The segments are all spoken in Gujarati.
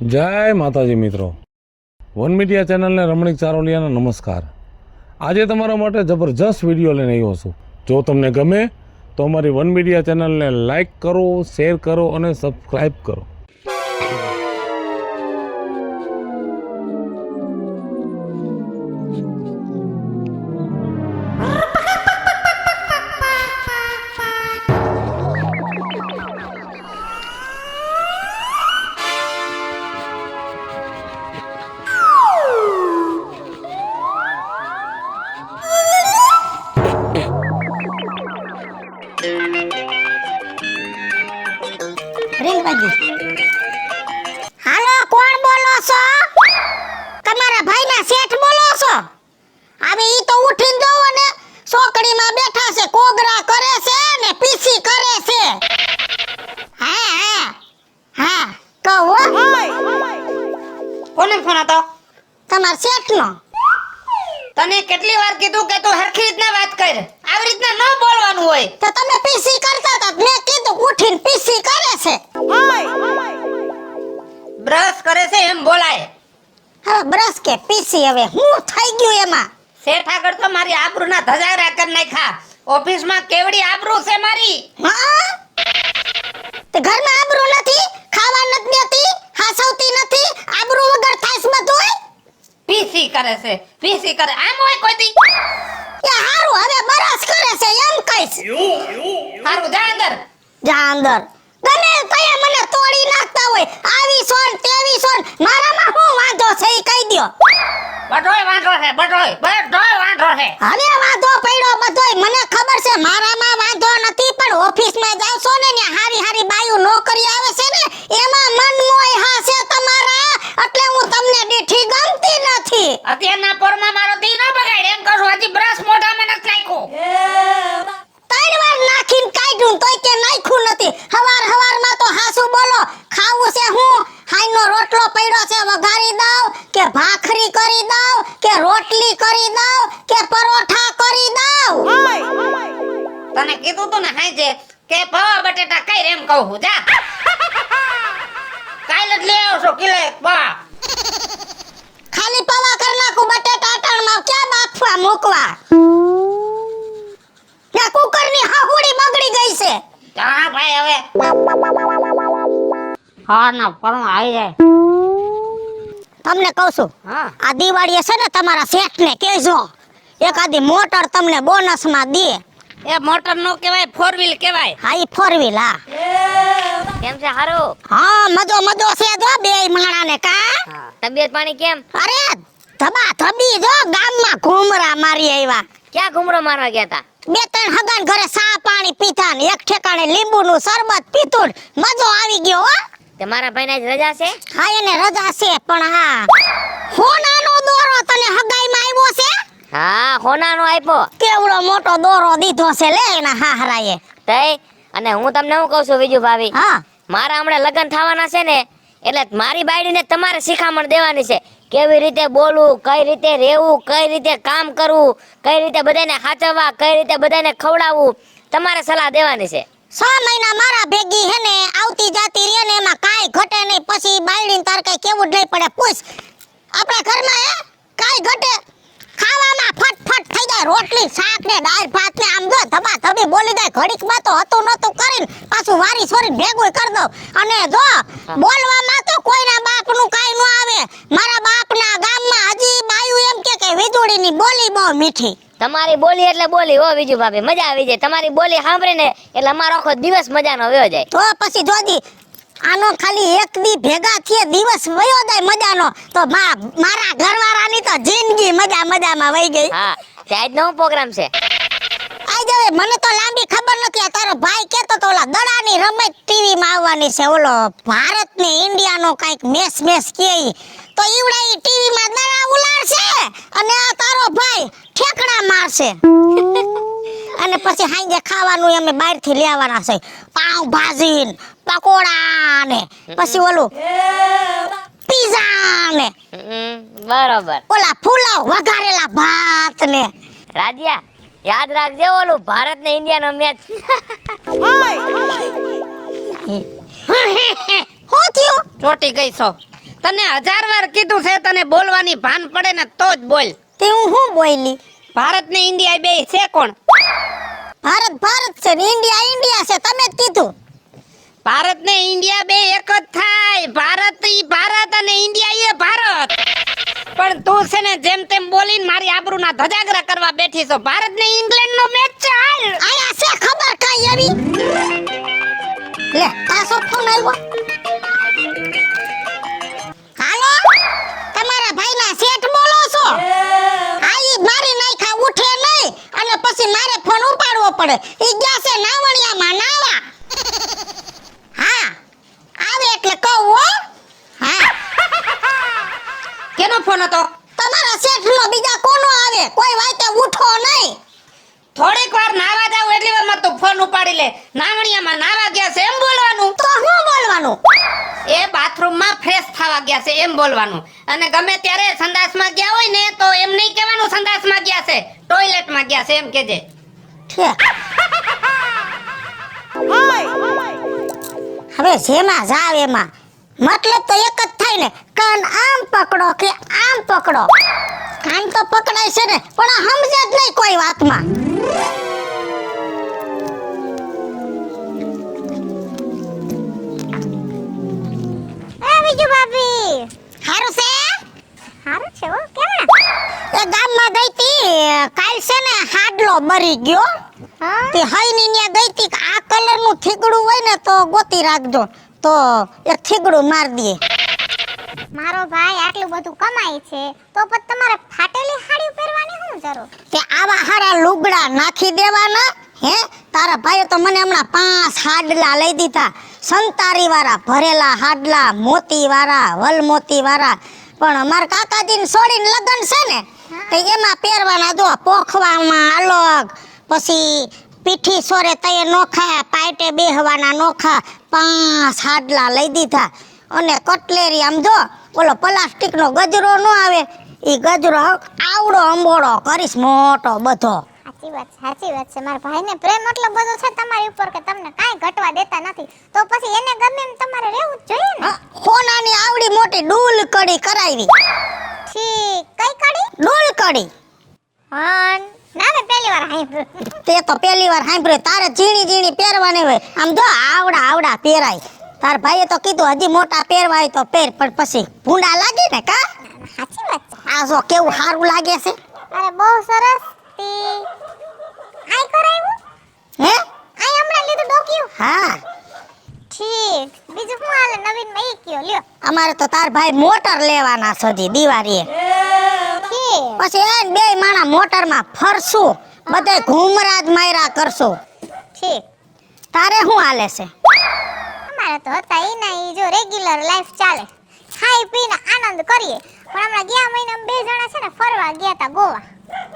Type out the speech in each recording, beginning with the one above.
જય માતાજી મિત્રો, વન મીડિયા ચેનલને રમણીક ચારોલિયાના નમસ્કાર। આજે તમારા માટે જબરજસ્ત વિડીયો લઈને આવ્યો છું। જો તમને ગમે તો અમારી વન મીડિયા ચેનલને લાઈક કરો, શેર કરો અને સબસ્ક્રાઈબ કરો। હાલો, કોણ બોલો છો? તમારા ભાઈના શેઠ બોલો છો? હવે ઈ તો ઉઠીને જોવો ને, સોકડીમાં બેઠા છે, કોગરા કરે છે ને પીસી કરે છે। હા કહો કોને ફોન હતો? તમારા શેઠનો। તને કેટલી વાર કીધું કે તું હરખી રીતના વાત કર, આવી રીતના ન બોલવાનું હોય। તો તમે પીસી કરતા હતા, મેં કીધું ઉઠીને પીસી કરે છે। બ્રશ કરે છે એમ બોલાય। હવે બ્રશ કે પીસી, હવે હું થઈ ગયું એમાં? શેઠ આગળ તો મારી આબરૂના ધજાગરા કરી નાખ્યા। ઓફિસમાં કેવડી આબરૂ છે મારી। હા, તે ઘરમાં આબરૂ નથી, ખાવા નથી દેતી, હાસવતી નથી, આબરૂ વગર થાઈસ બધુંય। પીસી કરે છે, પીસી કરે આમ હોય કોઈ દી? એ હારું, હવે બરસ કરે છે એમ કઈશ। હારું જા અંદર। જા અંદર। ગમે કયા મને તોડી નાખતા હોય, આવી સોન તેવી સોન, મારામાં શું વાંધો છે ઈ કહી દ્યો। બટોય વાંઢો છે, બટોય વાંઢો છે। હવે વાંધો પડ્યો બધોય, મને ખબર છે મારામાં વાંધો નથી, પણ ઓફિસમાં જાવ છો ને ત્યાં હારી હારી બાયું નોકરી આવે છે ને, એમાં મન મોય હાસે તમારા, એટલે હું તમને દીઠી ગમતી નથી। અત્યારના પોરમાં મારો દી ન બગાડ એમ કહું, હજી બ્રશ મોઢામાં નથી નાખ્યું। 3 વાર નાખીને કાઢ્યું તોય કે નાખ્યું નથી। હવારમાં તો હાસુ બોલો, ખાવું છે હું? હાઈનો રોટલો પડ્યો છે, વઘારી દઉં કે ભાખરી કરી દઉં કે રોટલી કરી દઉં કે પરોઠા કરી દઉં? તને કીધું તું ને હાંજે કે પૌવા બટેટા કઈ એમ કહું છું, જા। કાલ જ લઈ આવશો કિલો એક પૌવા। ખાલી પૌવા કરી નાખું, બટેટા અટાણમાં ક્યાં બાફવા મૂકવા? ત્યાં કુકરની હાહુડી બગડી ગઈ છે। હા ભાઈ, હવે હા ના પણ આવી જાય। તમને કહું છું, હા આ દિવાળીએ છે ને તમારા શેઠને કહેજો, એકાદી મોટર તમને બોનસમાં દે। એ મોટર નો કહેવાય, 4 વ્હીલ કહેવાય। હા, ઈ 4 વ્હીલ। હા કેમ છે હારું? હા, મજો છે જો બેય માણાને કા? તબિયત પાણી કેમ? અરે ધબા ધબી જો, ગામમાં ઘુમરા મારી આવ્યા। ક્યાં ઘુમરો મારવા ગયા તા? 2-3 હગાન ઘરે સા પાણી પીધા ને એક ઠેકાણે લીંબુનું શરબત પીધું, મજો આવી ગયો હો। તે મારા ભાઈને આજ રજા છે? હા, એને રજા છે, પણ હા હોનાનો દોરો તને હગાઈમાં આવ્યો છે? હા, હોનાનો આપ્યો। કેવડો મોટો દોરો દીધો છે લે એના હાહરાએ। તઈ અને હું તમને શું કહું છું વિજુ ભાભી, હા, મારા હમણાં લગ્ન થવાના છે ને, એટલે મારી બાયડીને તમારે શિખામણ દેવાની છે, કેવી રીતે બોલવું, કઈ રીતે રહેવું, કઈ રીતે કામ કરવું, કઈ રીતે બધાને સાચવવા, કઈ રીતે બધાને ખવડાવવું, તમારે સલાહ દેવાની છે। 6 મહિના મારા ભેગી હે ને આવતી જાતી રે ને, એમાં કાઈ ઘટે નહીં, પછી બાયડીને તાર કઈ કેવું જ નહીં પડે। પૂછ આપણા ઘરમાં હે કાઈ ઘટે? ખાવામાં ફટફટ થઈ જાય, રોટલી શાક ને દાળ ભાત ને આમ જો ધબા ધબી બોલી જાય, ઘડીકમાં તો હતું નતું કરીને પાછું વારી સોરી ભેગું કરી દઉં। અને જો બોલવામાં તો કોઈના બાપનું કાઈ ન આવે। મારા બાપના ગામમાં હજી બાયું એમ કે વીજળીની બોલી બહુ મીઠી। તમારી બોલી એટલે બોલી હો વિજુ ભાભી, મજા આવી જાય તમારી બોલી સાંભળીને, એટલે અમારો આખો દિવસ મજાનો વયો જાય। તો પછી જોજી આનો ખાલી એક દી ભેગા થઈએ દિવસ વયો જાય મજાનો, તો મારા ઘરવાળાની તો જિંદગી મજામાં વહી ગઈ। હા, તે આજ નવો પ્રોગ્રામ છે? આઈ જાવે, મને તો લાંબી ખબર નથી। આ તારો ભાઈ કહેતો તો ઓલા દડાની રમત ટીવી માં આવવાની છે, ઓલો ભારત ને ઇન્ડિયાનો કાઈક મેચ કે ઈ, તો ઈવડા ઈ ટીવી માં દડા ઉલાડશે અને આ તારો ભાઈ ઠેકડા મારશે। અને પછી હાંજે ખાવાનું અમે બહારથી લેવાના છે, પાવ ભાજી ને પકોડા ને પછી ઓલું પીઝા ને બરોબર, ઓલા પુલાવ વઘારેલા ભાત ને। રાધિયા યાદ રાખજે ઓલું ભારત ને ઇન્ડિયા નો મેચ। હું થયું? ચોટી ગઈ છો તને 1000 વાર કીધું છે તને બોલવાની ભાન પડે ને તો જ બોલ. તે હું શું બોલી? ભારત ને ઇન્ડિયા બે છે કોણ? ભારત ભારત છે ને ઇન્ડિયા ઇન્ડિયા છે, તમે જ કીધું. ભારત ને ઇન્ડિયા બે એક જ થાય. ભારત ઈ ભારત અને ઇન્ડિયા એ ભારત. પણ તું છે ને જેમ તેમ બોલીને મારી આબરૂના ધજાગરા કરવા બેઠી છો. ભારત ને ઇંગ્લેન્ડ નો મેચ છે હાલ. આયા છે ખબર કઈ એવી? લે પાછો ફોન આવ્યો. હાલો, તમારા ભાઈના શેઠ બોલો છો? હા, ઈ મારી નાખ્યા ઉઠે નહીં અને પછી મારે ફોન ઉપાડવો પડે. ઈ ગયા છે નાવણિયામાં નાવા. હા, આવે એટલે કહું હો. હા, કેનો ફોન હતો? તમારા શેઠનો, બીજા કોનો આવે? કોઈ વાતે ઉઠો નહીં. થોડીક વાર નાવા જાવ એટલી વારમાં તું ફોન ઉપાડી લે. નાવણિયામાં નાવા ગયા છે એમ બોલવાનું. તો શું બોલવાનું? એ બાથરૂમમાં ફ્રેશ થવા ગયા છે એમ બોલવાનું. અને ગમે ત્યારે સંડાસમાં ગયા હોય ને તો એમ નહીં કહેવાનું સંડાસમાં ગયા છે, ટોયલેટમાં ગયા છે એમ કહેજે. ઠેક. હવે જેમાં જાવ એમાં મતલબ તો એક જ થાય ને, કાન આમ પકડો કે આમ પકડો. કાન તો પકડાય છે ને, પણ આ સમજે જ નહીં કોઈ વાતમાં. બીજું ભાભી હારું છે? હારું છે હો. કેમ? એ ગામમાં ગઈ તી કાલ છે ને, હાડલો મરી ગયો. તે હઈની ન્યા ગઈ તી કે આ કલરનું થીગડું હોય ને તો ગોતી રાખજો, તો એક થીગડું માર દે. મારો ભાઈ આટલું બધું કમાય છે તો પછી તમારે ફાટેલી સાડી પહેરવાની શું જરૂર? તે આવા હારા લુગડા નાખી દેવાના હે? તારા ભાઈએ તો મને હમણાં 5 હાડલા લઈ દીધા, સંતારી વાળા, ભરેલા હાડલા, મોતી વાળા, વલમોતી વાળા. પણ અમારા કાકાજીને છોડીને લગન છે ને, તો એમાં પહેરવાના જો પોખવામાં અલગ, પછી પીઠી સોરે તય નોખા, પાઇટે બેહવાના નોખા. 5 હાડલા લઈ દીધા. અને કટલેરી આમ જો ઓલો પ્લાસ્ટિકનો ગજરો ન આવે, ઈ ગજરો આવડો અંબોળો કરીશ, મોટો બધો. સાચી વાત છે. મારા ભાઈને પ્રેમ એટલો બધો છે તમારી ઉપર કે તમને કાંઈ ઘટવા દેતા નથી. તો પછી એને ગમે એમ તમારે રહેવું જ જોઈએ ને. કોનાની આવડી મોટી ડૂલ કડી કરાવી. ઠીક. કઈ કડી? ડૂલ કડી. હા, ના મેં પહેલી વાર સાંભળ્યું. તે તો પહેલી વાર સાંભળ્યું. તારે ઝીણી ઝીણી પહેરવાની હોય, આમ જો આવડા આવડા પહેરાય. તાર ભાઈએ તો કીધું હજી મોટા પહેરવા હોય તો પહેર, પણ પછી ભૂંડા લાગે ને કા? સાચી વાત છે. આ જો કેવું સારું લાગે છે. અરે બહુ સરસ. તી આઈ કરાવ્યું? હે? આઈ હમણાં લીધું ડોક્યું? હા, ઠીક. બીજું શું હાલે નવીનમાં ઈ કયો લ્યો. અમારે તો તાર ભાઈ મોટર લેવાના સજી દિવાળીએ. ઠીક. પછી એને બે માણા મોટરમાં ફરશું, બધે ઘુમરા જ માર્યા કરશું. ઠીક. તારે શું હાલે છે? અમારે તો હતા ઈ ના ઈ જો રેગ્યુલર લાઈફ ચાલે, ખાઈ પીને આનંદ કરીએ. પણ હમણાં ગયા મહિને બે જણા છે ને ફરવા ગયા તા ગોવા,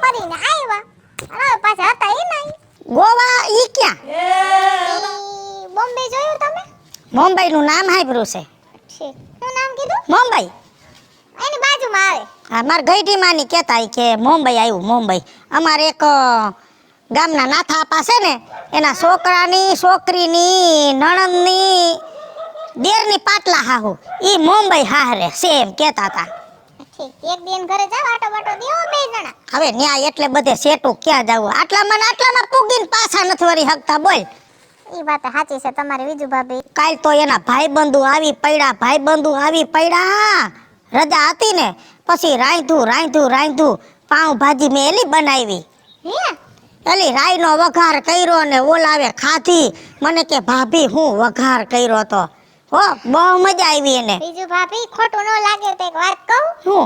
ફરીને આવ્યા. અને હવે પાછા હતા ઈ ના ઈ. ગોવા ઈ ક્યાં? ઈ બોમ્બે જોયું તમે? મુંબઈ નું નામ સાંભળ્યું છે. ઠીક. શું નામ કીધું? મુંબઈ. એની બાજુમાં આવે. હા, મારા ગઈઢીમાંની કહેતા કે મુંબઈ આવ્યું, મુંબઈ. અમારે એક ગામના નાથા આપા છે ને, એના છોકરાની, છોકરીની, નણંદની, દેરની પાટલા હાહુ ઈ મુંબઈ હારે છે એમ કહેતા હતા. ઠીક. એક દિન ઘરે જાવ આટો બાટો દેવો બે જણા. હવે ન્યા એટલે બધે સેટું ક્યાં જવું? આટલામાં પૂગીને પાછા નથી વળી હકતા. બોલ. ઈ વાત સાચી છે તમારી વિજુ ભાભી. કાલ તો એના ભાઈબંધુ આવી પડ્યા. રજા હતી ને, પછી રાંધ્યું પાઉંભાજી મેં એલી બનાવી. હે? એલી રાઈનો વઘાર કર્યો ને ઓલાવે ખાધી. મને કે ભાભી હું વઘાર કર્યો તો, હો બહુ મજા આવી એને. વિજુ ભાભી ખોટું ન લાગે તો એક વાત કહું? હું?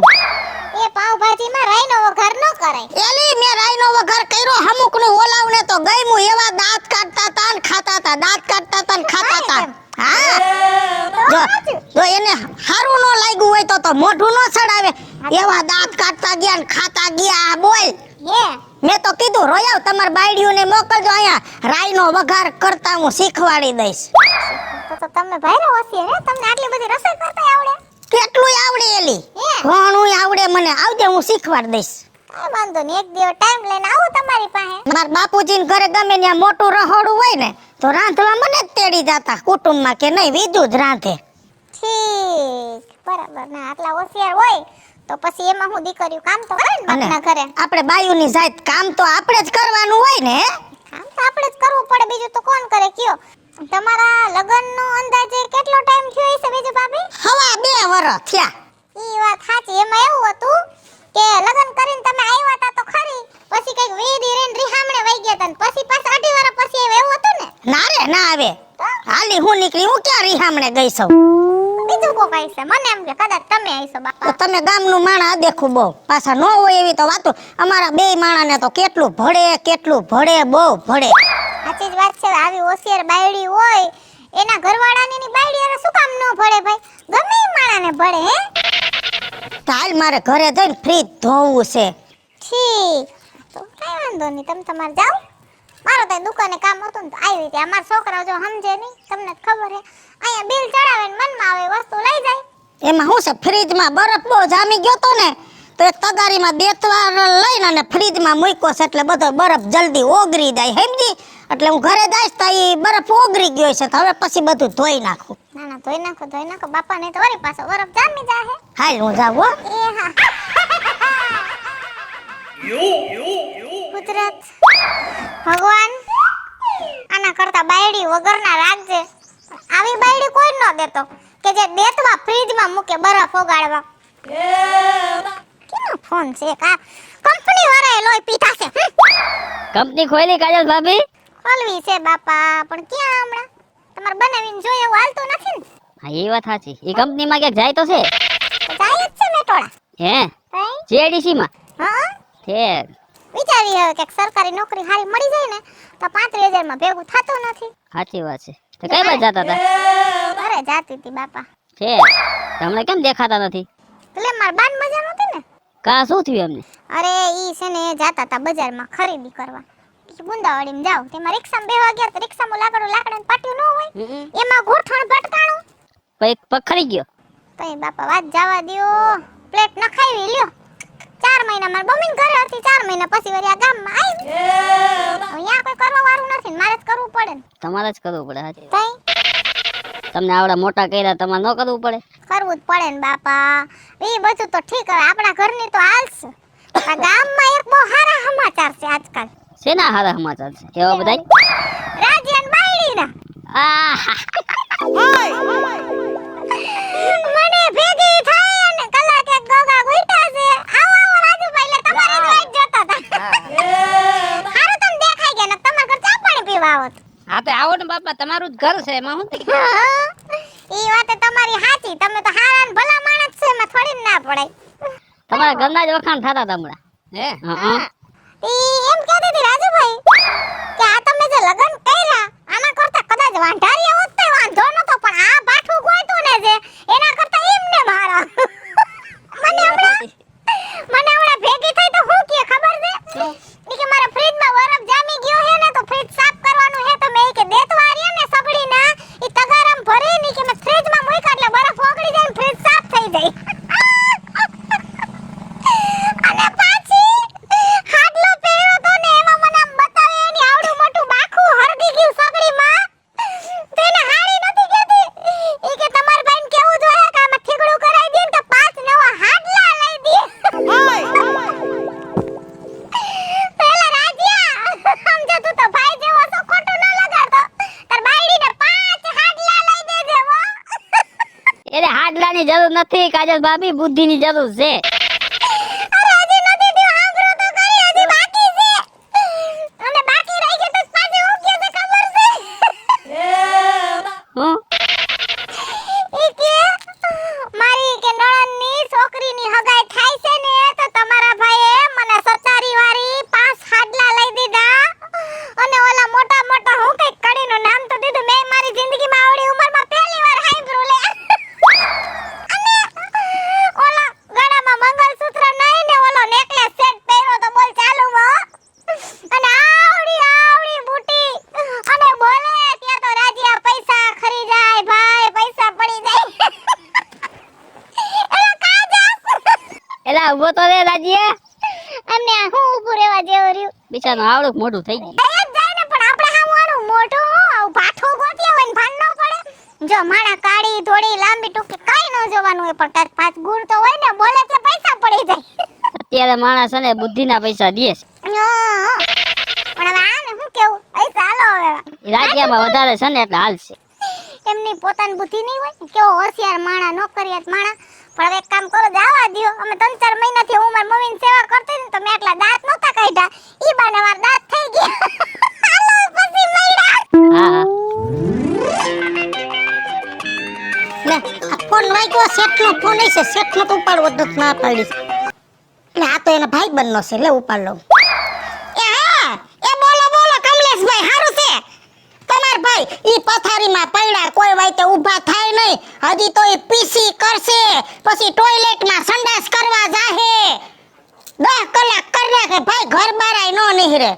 એ પાવભાજીમાં રાઈનો વઘાર ન કરાય. એલી મેં રાઈનો વઘાર કર્યો, અમુક નું ઓલાવને તો ગયમું, એવા દાંત કાઢતા તા ને ખાતા તા. હા, જો એને હારું ન લાગ્યું હોય તો મોઢું ન ચડાવે. એવા દાંત કાઢતા ગયા ને ખાતા ગયા. બોલ. હે? મેં તો કીધું રોયાવ તમાર બાયડીઓને મોકલજો, અહીંયા રાઈનો વઘાર કરતા હું શીખવાડી દઈશ. તો તમે ભાઈરો હોશિયાર હે, તમને આટલી બધી રસોઈ કરતા આવડે? કેટલું આવડે એલી? હે? ઘણું આવડે મને. આવજે હું શીખવાડી દઈશ. આ વાંધો નહીં, એક દિવસ ટાઈમ લઈને આવું તમારી પાસે. મારા બાપુજીને ઘરે ગમે ત્યાં મોટું રહોડું હોય ને તો રાંધવા મને જ તેડી જતા કુટુંબમાં, કે નહીં વિજુ જ રાંધે. ઠીક. બરાબર ના આટલા હોશિયાર હોય તો પછી એમાં હું દીકરીઓ કામ તો કરે ને અને બાપના ઘરે. આપણે બાયુની જાત કામ તો આપણે જ કરવાનું હોય ને હે? કામ તો આપણે જ કરવું પડે, બીજું તો કોણ કરે કયો. તમારા લગ્નનો અંદાજે કેટલો ટાઈમ થયો હશે બીજું ભાભી? હવા 2 વર્ષ થયા. ઈ વાત સાચી. એમાં એવું હતું કે લગ્ન કરીને તમે આવ્યા તા તો ખરી, પછી કઈક વીડી રેન રીહામણે વઈ ગયા તા ને પછી પાછા 2.5 વર્ષ પછી એવું હતું ને. ના રે ના આવે. હાલી હું નીકળી, હું ક્યાં રીહામણે ગઈ છું? બીજું કોક આઈશે, મને એમ કે કદાચ તમે આઈશો તો બાપા. તમે ગામનું માણા દેખું બહુ પાછા ન હોય એવી તો વાતો. અમારા 2 માણાને તો કેટલું ભળે બહુ ભળે. સાચી જ વાત છે. આવી હોશિયાર બાયડી હોય એના ઘરવાળાની ની બાયડી હારે શું કામ ન ભળે ભાઈ? ગમે ઈ માણાને ભળે હે. હાલ મારે ઘરે જઈને ફ્રીજ ધોવું છે. ઠીક તો કઈ વાંધો નહીં, તમે તમારે જાઓ. મારો તો દુકાને કામ હતું ને તો આવી રીતે. અમારા છોકરા જો સમજે નહીં, તમને જ ખબર હે. અહીંયા બિલ ચડાવે ને મનમાં આવે વસ્તુ લઈ જાય. એમાં શું છે, ફ્રીજમાં બરફ બહુ જામી ગયો તો ને તો એક તગારીમાં 2 વાર લઈને અને ફ્રીજમાં મૂક્યો છે એટલે બધો બરફ જલ્દી ઓગળી જાય, સમજી? એટલે હું ઘરે જઈશ તો એ બરફ ઓગળી ગયો છે તો હવે પછી બધું ધોઈ નાખું. ના ના ધોઈ નાખો બાપા, નહીં તો વળી પાછો બરફ જામી જાહે. હાલ હું જાઉં હો. એ હા. કુદરત ભગવાન આના કરતા બાયડી વગરના રાખજે. આવી બાયડી કોઈ ન દેતો કે જે દેતવા ફ્રીજમાં મૂકે બરફ ઓગાળવા. કેનો ફોન છે? કા કંપની વાળાએ લોહી પીતા છે. કંપની ખોલી કાજલ ભાભી? ખોલવી છે બાપા, પણ ક્યાં હમણાં તમારે બનાવીને જોઈએ એવું હાલતું નથી ને. હા એ વાત સાચી. એ કંપનીમાં ક્યાંક જાય તો છે? તો જાય જ છે મેટોડા. હે કઈ જેડીસી માં? હા ઠેક. વિચારી હવે કે સરકારી નોકરી સારી મળી જાય ને તો 35,000 માં ભેગું થતું નથી. સાચી વાત છે. તો કઈ બાજુ જતા હતા? અરે જાતી હતી બાપા. ઠેક. તમને કેમ દેખાતા નથી? એટલે માર બાન મજા નહોતી ને. કા શું થયું એમને? અરે ઈ છે ને જાતા હતા બજારમાં ખરીદી કરવા. ગુંદાવાડીમાં જાવ તેમાં રિક્ષામાં બેહવા ગયા તો રિક્ષામાં લાકડાનું પાટિયું ન હોય એમાં ગોઠણ ભટકાણું. પગ ખરી ગયો? તો એ બાપા વાત જવા દ્યો. પ્લેટ નખાવી લ્યો. 4 મહિના માર મમ્મીને ઘરે હતી, 4 મહિના પછી વળી આ ગામમાં આવી. અહીંયા કોઈ કરવા વાળું નથી ને મારે જ કરવું પડે ને. તમારે જ કરવું પડે. સાચી. તઈ તમને આવડા મોટા કર્યા, તમારે ન કરવું પડે? કરવું જ પડે ને બાપા. એ બધું તો ઠીક, હવે આપણા ઘરની તો હાલશે. આ ગામમાં એક બહુ સારા સમાચાર છે આજકાલ. શેના હારા સમાચાર છે? કેવા બધાય? રાજ્યન બાયડીના. મને ભેગી થાય અને કલાક એક ગોગા ગોઈટા છે. આવો આવો રાજુભાઈ, એટલે તમારી જ વાટ જોતા હતા. હારું તમે દેખાઈ ગયા ને તમારા ઘર ચા પાણી પીવા આવત. હા તો આવો ને બાપા, તમારું જ ઘર છે, એમાં હું થઈ ગયું? ઈ વાતે તમારી સાચી. તમે તો હારા ને ભલા માણસ છે, એમાં થોડી ના પડાય. તમારા ઘરના જ વખાણ થતા હતા હમણાં. હે હા. ઈ એમ કહેતી હતી રાજુભાઈ કે આ તમે જે લગન કર્યા આના કરતા કદાચ વાંઢારિયા હોત તો વાંધો નતો, પણ આ બાઠું ગોઈતું ને જે એના કરતા એમને મારા. મને હમણાં ભેગી થઈ તો હું કે ખબર છે ઈ કે મારા ફ્રીજમાં બરફ જામી ગયો હે ને તો ફ્રીજ સાફ કરવાનું હે તો મેં ઈ કે દેતવા રહ્યા ને સગડીના ઈ તગારામ ભરી ની કે મેં ફ્રીજમાં મૂક્યા એટલે બરફ ઓગળી જાય ને ફ્રીજ સાફ થઈ જાય. અને પાછી હાડલો પહેર્યો તો ને એમાં મને આમ બતાવે એની આવડું મોટું બાખું હરગી ગયું સગડીમાં. તેને હાડી નથી કેતી ઈ કે તમાર ભાઈને કેવું જોઈએ કે આમાં ઠીકડું કરાવી દે ને તો 5 નવા હાડલા લઈ દે. પેલા રાજ્યા સમજો તું તો ભાઈ જેવો છો, ખોટું ન લગાડતો. તાર બાયડીને 5 હાડલા લઈ દેજે હો. એટલે હાડલાની જરૂર નથી કાજલ ભાભી, બુદ્ધિની જરૂર છે. અરે હજી નથી થયું, સાંભળો તો ખરી, હજી બાકી છે. અને બાકી રહી ગયું તો પાછી હું કે છે ખબર છે? હું? ઈ કે મારી કે નણંદની છોકરીની હગાઈ થાય છે ને તો તમારા ભાઈએ મને સતારી વાળી 5 હાડલા લઈ દીધા અને ઓલા મોટા મોટા હું કઈક કડીનું નામ તો દીધું. મેં મારી જિંદગીમાં આવડી ઉંમરમાં પહેલી વાર સાંભળ્યું લે. અને ઓલા ગળામાં મંગળસૂત્ર નહીં ને ઓલો નેકલેસ સેટ પહેર્યો તો બોલ ચાલુમાં. અને આવડી બુટી અને બોલે ત્યાં તો રાજ્યા પૈસા ખરી જાય ભાઈ, પૈસા પડી જાય. એલા કા જાસ? એલા ઉભો તો રે રાજ્ય. અને આ હું ઊભું રહેવા જેવું રહ્યું. બિચારાનું આવડું મોઢું થઈ ગયું. એ જ જાય ને, પણ આપણે હામવાનું મોઢું આવું ભાઠું ગોત્યા હોય ને ભાન ન પડે. જો માણા કાળી ધોળી લાંબી ટૂંકી કાઈ ન જોવે. બોલવાનું હોય પણ કાંઈક પાંચ ગુણ તો હોય ને, બોલે એટલે પૈસા પડી જાય. અત્યારે માણસ છે ને બુદ્ધિના પૈસા દે છે. પણ હવે આને શું કેવું, પૈસા હાલો હવે. રાજ્યમાં વધારે છે ને એટલે હાલશે. એમની પોતાની બુદ્ધિ નહીં હોય ને, કેવો હોશિયાર માણા, નોકરિયાત માણા. પણ હવે એક કામ કરો, જવા દ્યો. અમે 3-4 મહિનાથી હું મારી મમ્મીની સેવા કરતી હતી ને, તો મેં એટલા દાંત નહોતા કાઢ્યા. ઈ બાને મારા દાંત થઈ ગયા. હાલો પછી મળ્યા. હા લે આ ફોન વાગ્યો, શેઠનો ફોન હશે. શેઠનો તો ઉપાડવો જ નથી, ના પાડી. એટલે આ તો એના ભાઈબંધનો છે, લે ઉપાડ લઉં. એ હા, એ બોલો બોલો કમલેશભાઈ, હારું છે તમાર ભાઈ? ઈ પથારીમાં પડ્યા, કોઈ વાતે ઊભા થાય નહીં. હજી તો ઈ પીસી કરશે, પછી ટોયલેટમાં સંડાસ કરવા જાહે. 10 કલાક કરી નાખે ભાઈ, ઘર બારાય નો નીહરે.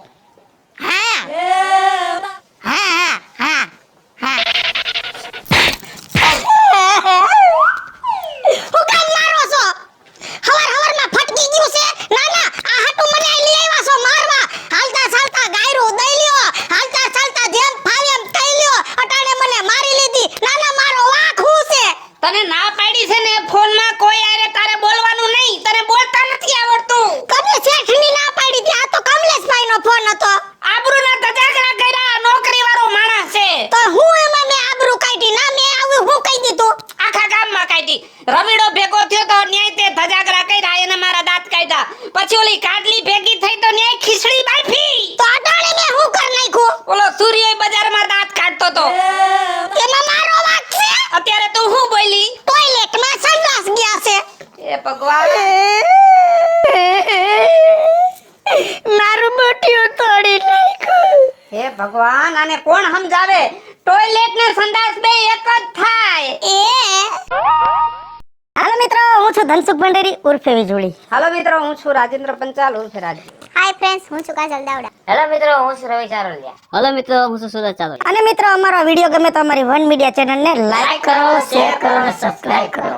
હા હા હા હા હા. હું કામ મારો છો? હવારમાં ફટકી ગયું છે? ના ના, આ હાટુ મને આ લઈ આવ્યા છો મારવા. હાલતા ચાલતા ગાયરું દઈ લ્યો, હાલતા ચાલતા જેમ ફાવે એમ કહી લ્યો. અટાણે મને મારી લીધી. ના ના, મારો વાંક હું છે? તને ના પાડી છે ને ફોનમાં કોઈ આરે તારે બોલવાનું નહીં. તને બોલતા નથી આવડતું. કને શેઠની ના પાડી હતી? આ તો કમલેશભાઈનો ફોન હતો. આબરૂના ધજાગરા કર્યા, નોકરીવાળો માણસ છે. તો હું એમાં મેં આબરૂ કાઢી? ના, મેં આવું હું કહી દીધું? આખા ગામમાં કાઢી. રવિડો ભેગો થયો તો ન્યાય તે ધજાગરા કર્યા, એને મારા દાંત કાઢ્યા. પછી ઓલી કાડલી ભેગી થઈ તો ન્યાય ખીચડી બાફી. તો અટાણે મેં હું કર નાખ્યું? ઓલો સૂર્ય બજારમાં દાંત કાઢતો તો. એમાં મારો વાંક છે? અત્યારે તું શું બોલી? ટોયલેટમાં સંડાસ ગયા છે. એ ભગવાન, મારું મોઢું તોડી નાખ્યું. હે ભગવાન, આને કોણ સમજાવે? ટોયલેટ ને સંડાસ બે એક જ થાય. હાલો મિત્રો, હું છું ધનસુખ ભંડેરી ઉર્ફે વીજળી. હાલો મિત્રો, હું છું રાજેન્દ્ર પંચાલ ઉર્ફે રાજ. હાય ફ્રેન્ડ્સ, હું છું કાજલ દાવડા. હેલો મિત્રો, હું છું રવિ ચારોલિયા. હેલો મિત્રો, હું છું સુરજ ચારોલિયા. અને મિત્રો, અમારો વિડીયો ગમે તો અમારી વન મીડિયા ચેનલને લાઈક કરો, શેર કરો અને સબસ્ક્રાઇબ કરો.